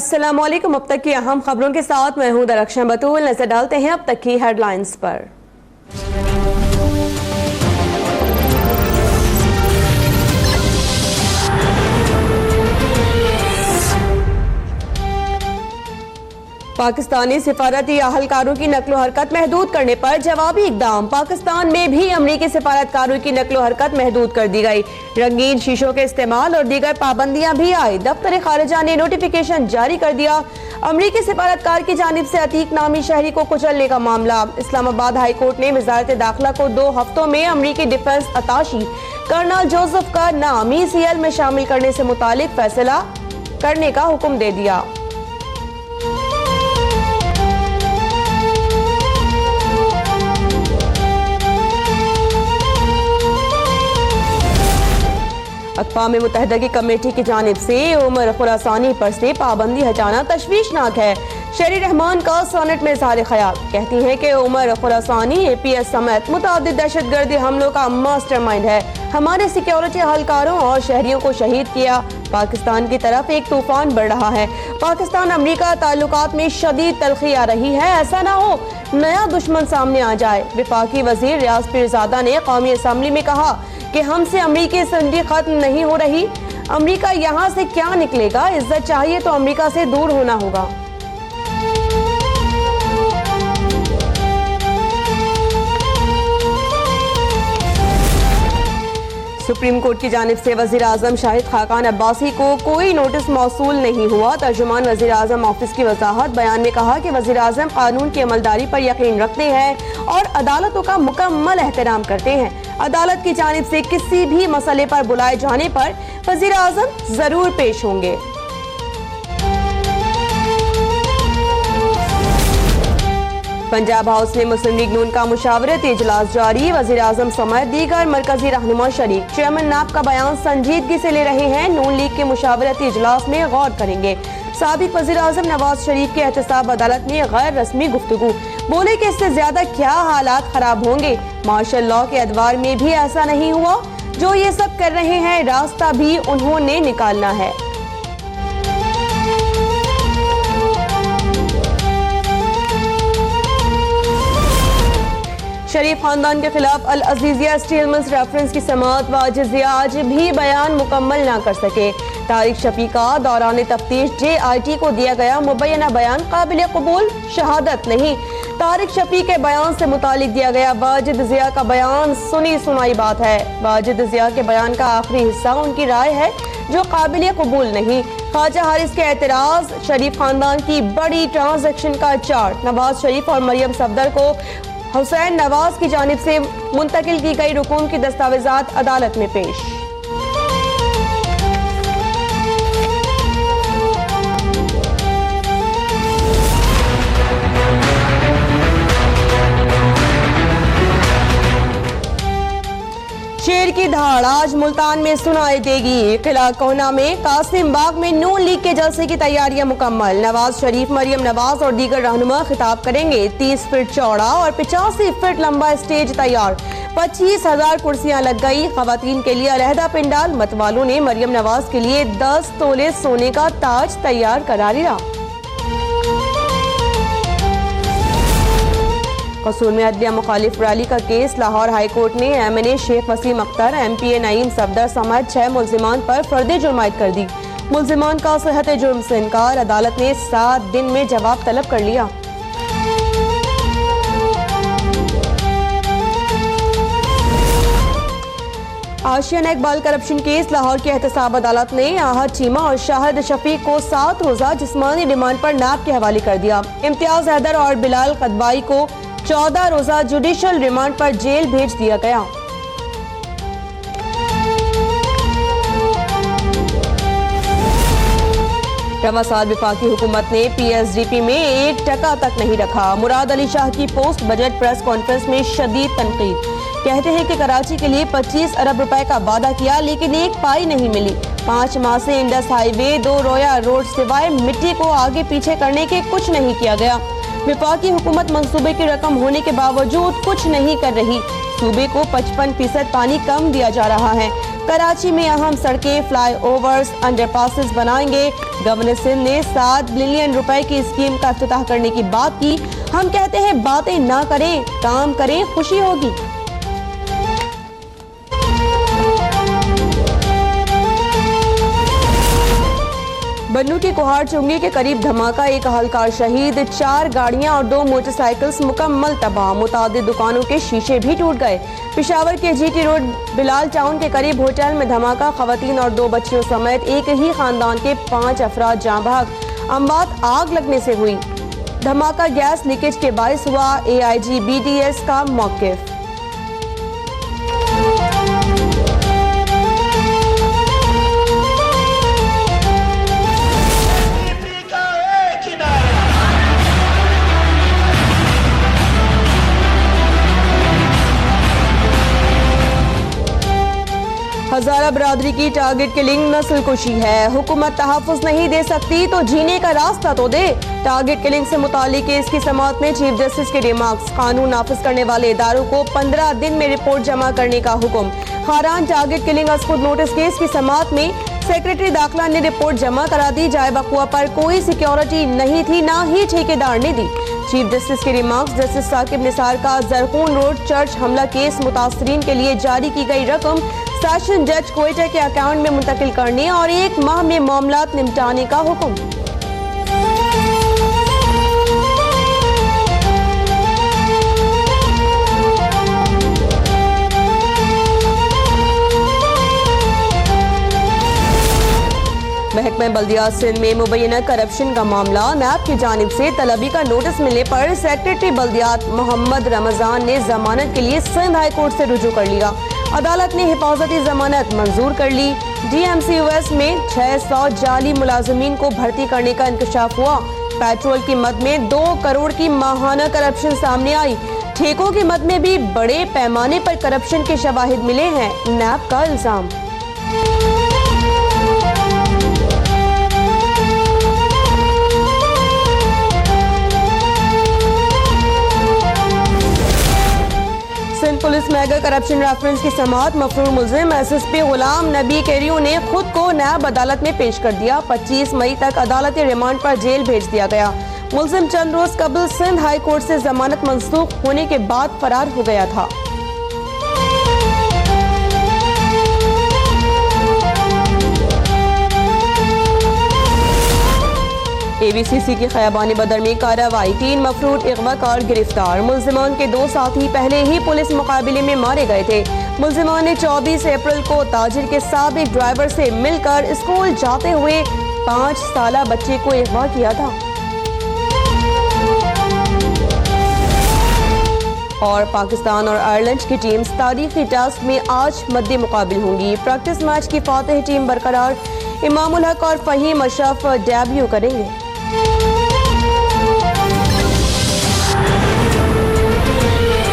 अस्सलामुअलैकुम। अब तक की अहम खबरों के साथ मैं हूं दरख्शां बतूल। नजर डालते हैं अब तक की हेडलाइंस पर। पाकिस्तानी सिफारती अहलकारों की नकलो हरकत महदूद करने पर जवाबी इकदाम। पाकिस्तान में भी अमरीकी सिफारतकारों की नकलो हरकत महदूद कर दी गई। रंगीन शीशों के इस्तेमाल और दीगर पाबंदियां भी आई। दफ्तर खारिजा ने नोटिफिकेशन जारी कर दिया। अमरीकी सिफारतकार की जानिब से अतीक नामी शहरी को कुचलने का मामला। इस्लामाबाद हाई कोर्ट ने वजारत दाखिला को 2 हफ्तों में अमरीकी डिफेंस अताशी कर्नल जोसेफ का नाम ECL में शामिल करने से मुतालिक फैसला करने का हुक्म दे दिया। अक़वाम मुत्तहिदा की कमेटी की जानिब से उमर खुरासानी पर से पाबंदी हटाना तशवीशनाक है। शेरी रहमान का सोनेट में इज़हार ख्याल। कहती हैं कि उमर खुरासानी APS समेत मुतअद्दिद दहशतगर्दी हमलों का मास्टरमाइंड है। हमारे सिक्योरिटी अहलकारों और शहरियों को शहीद किया। पाकिस्तान की तरफ एक तूफान बढ़ रहा है। पाकिस्तान अमरीका ताल्लुकात में शदीद तलखी आ रही है। ऐसा ना हो नया दुश्मन सामने आ जाए। वफाकी वजीर रियाज पीरजादा ने कौमी असम्बली में कहा कि हमसे अमरीकी संधि खत्म नहीं हो रही। अमरीका यहाँ से क्या निकलेगा? इज्जत चाहिए तो अमरीका से दूर होना होगा। सुप्रीम कोर्ट की जानिब से वज़ीर आज़म शाहिद खाकान अब्बासी को कोई नोटिस मौसूल नहीं हुआ। तर्जुमान वज़ीर आज़म ऑफिस की वजाहत। बयान में कहा कि वज़ीर आज़म कानून की अमलदारी पर यकीन रखते हैं और अदालतों का मुकम्मल एहतराम करते हैं। अदालत की जानिब से किसी भी मसले पर बुलाए जाने पर वज़ीर आज़म जरूर पेश होंगे। पंजाब हाउस में मुस्लिम लीग नून का मुशावरती इजलास जारी। वज़ीर आज़म समेत दीगर मरकजी रहनुमा शरीक। चेयरमैन नाब का बयान संजीदगी से ले रहे हैं। नून लीग के मुशावरती इजलास में गौर करेंगे। साबिक वज़ीर आज़म नवाज शरीफ के एहतसाब अदालत में गैर रस्मी गुफ्तगू। बोले कि इससे ज्यादा क्या हालात खराब होंगे। मार्शल लॉ के अदवार में भी ऐसा नहीं हुआ। जो ये सब कर रहे हैं रास्ता भी उन्होंने निकालना है। शरीफ खानदान के खिलाफ अल अजीजिया स्टील मिल्स रेफरेंस की समाअत व जिजिया आज भी बयान मुकम्मल ना कर सके। तारिक शफी का दौरान तफ्तीश JIT को दिया गया मुबैना बयान काबिल कबूल शहादत नहीं। तारिक शफी के बयान से मुतालिक दिया गया वाजिद जिया का बयान सुनी सुनाई बात है। वाजिद जिया के बयान का आखिरी हिस्सा उनकी राय है जो काबिल कबूल नहीं। ख्वाजा हारिस के एतराज। शरीफ खानदान की बड़ी ट्रांजैक्शन का चार्ट। नवाज शरीफ और मरियम सफदर को हुसैन नवाज की जानिब से मुंतकिल की गई रुकूम की दस्तावेजात अदालत में पेश। शेर की धाड़ आज मुल्तान में सुनाई देगी। किला कोहना में कासिम बाग में नून लीग के जलसे की तैयारियां मुकम्मल। नवाज शरीफ, मरियम नवाज और दीगर रहनुमा खिताब करेंगे। 30 फीट चौड़ा और 85 फीट लंबा स्टेज तैयार। 25,000 कुर्सियां लग गई। खवातीन के लिए अलहदा पिंडाल। मतवालों ने मरियम नवाज के लिए 10 तोले सोने का ताज तैयार करा लिया। कसूर में अदलिया मुखालिफ रैली का केस। लाहौर हाई कोर्ट ने MNA शेख वसीम अख्तर, MPA नईम सफदर समेत 6 मुल्जिमान पर फर्द जुर्मायत कर दी। मुल्जिमान का सेहत जुर्म से इनकार। अदालत ने 7 दिन में जवाब तलब कर लिया। आशियाना इकबाल करप्शन केस। लाहौर की एहतसाब अदालत ने आहद चीमा और शाहिद शफीक को 7 रोजा जिस्मानी रिमांड पर नाब के हवाले कर दिया। इम्तियाज हैदर और बिलाल कदवाई को 14 रोजा जुडिशल रिमांड पर जेल भेज दिया गया। रवा साल वफाकी हुकूमत ने PSDP में 1 टका तक नहीं रखा। मुराद अली शाह की पोस्ट बजट प्रेस कॉन्फ्रेंस में शदीद तनकीद। कहते हैं कि कराची के लिए 25 अरब रुपए का वादा किया लेकिन 1 पाई नहीं मिली। 5 माह से इंडस हाईवे 2 रोया रोड सिवाय मिट्टी को आगे पीछे करने के कुछ नहीं किया गया। वफाकी हुकूमत मंसूबे की रकम होने के बावजूद कुछ नहीं कर रही। सूबे को 55% पानी कम दिया जा रहा है। कराची में अहम सड़कें, फ्लाईओवर्स, अंडरपासेस बनाएंगे। गवर्नर सिंध ने 7 बिलियन रुपए की स्कीम का इफ्तिताह करने की बात की। हम कहते हैं बातें ना करें, काम करें, खुशी होगी। बन्नू के कुहाड़ चुंगी के करीब धमाका, एक अहलकार शहीद, 4 गाड़ियां और 2 मोटरसाइकिल्स मुकम्मल तबाह, मुतादिद दुकानों के शीशे भी टूट गए। पेशावर के GT रोड बिलाल टाउन के करीब होटल में धमाका, खवातीन और 2 बच्चियों समेत एक ही खानदान के 5 अफराद जाँ बहक। अमवात आग लगने से हुई। धमाका गैस लीकेज के बायस हुआ। AIG BDS का मौक़िफ़। हजारा बरादरी की टारगेट किलिंग नस्ल कुशी है। हुकूमत तहफ़्फ़ुज़ नहीं दे सकती तो जीने का रास्ता तो दे। टारगेट किलिंग से मुतालिक केस की समाअत में चीफ जस्टिस के रिमार्क्स। कानून नाफिज करने वाले इदारों को 15 दिन में रिपोर्ट जमा करने का हुक्म। खारान टारगेट किलिंग अज खुद नोटिस केस की समाअत में सेक्रेटरी दाखिला ने रिपोर्ट जमा करा दी। जाए बकुआ पर कोई सिक्योरिटी नहीं थी, ना ही ठेकेदार ने दी। चीफ जस्टिस के रिमार्क्स। जस्टिस साकिब निसार का जरकून रोड चर्च हमला केस मुतासरीन के लिए जारी की गई रकम सेशन जज कोयटा के अकाउंट में मुंतकिल करने और 1 माह में मामलात निपटाने का हुक्म। महकमा बल्दियात सिंध में मुबैना करप्शन का मामला। नैब की जानिब से तलबी का नोटिस मिलने पर सेक्रेटरी बल्दियात मोहम्मद रमजान ने जमानत के लिए सिंध हाई कोर्ट से रुजू कर लिया। अदालत ने हिफाजती जमानत मंजूर कर ली। DMCUS में 600 जाली मुलाजमीन को भर्ती करने का इंकशाफ हुआ। पेट्रोल की मद में 2 करोड़ की माहाना करप्शन सामने आई। ठेकों की मद में भी बड़े पैमाने पर करप्शन के शवाहिद मिले हैं। नैब का इल्जाम। पुलिस मेगा करप्शन रेफरेंस की समाअत। मफरूर मुल्जिम SSP गुलाम नबी केरियो ने खुद को नैब अदालत में पेश कर दिया। 25 मई तक अदालती रिमांड पर जेल भेज दिया गया। मुल्जिम चंद रोज कबल सिंध हाई कोर्ट से जमानत मंसूख होने के बाद फरार हो गया था। ABCC की खयाबानी बदर में कार्रवाई। 3 मफरूर अगवाकार गिरफ्तार। मुल्जिमान के 2 साथी पहले ही पुलिस मुकाबले में मारे गए थे। मुल्जिमान ने 24 अप्रैल को ताजिर के साबिक ड्राइवर से मिलकर स्कूल जाते हुए 5 साला बच्चे को अगवा किया था। और पाकिस्तान और आयरलैंड की टीम्स तारीखी टेस्ट में आज मद्दे मुकाबिल होंगी। प्रैक्टिस मैच की फातिह टीम बरकरार। इमामुल हक और फहीम अशरफ डेब्यू करेंगे।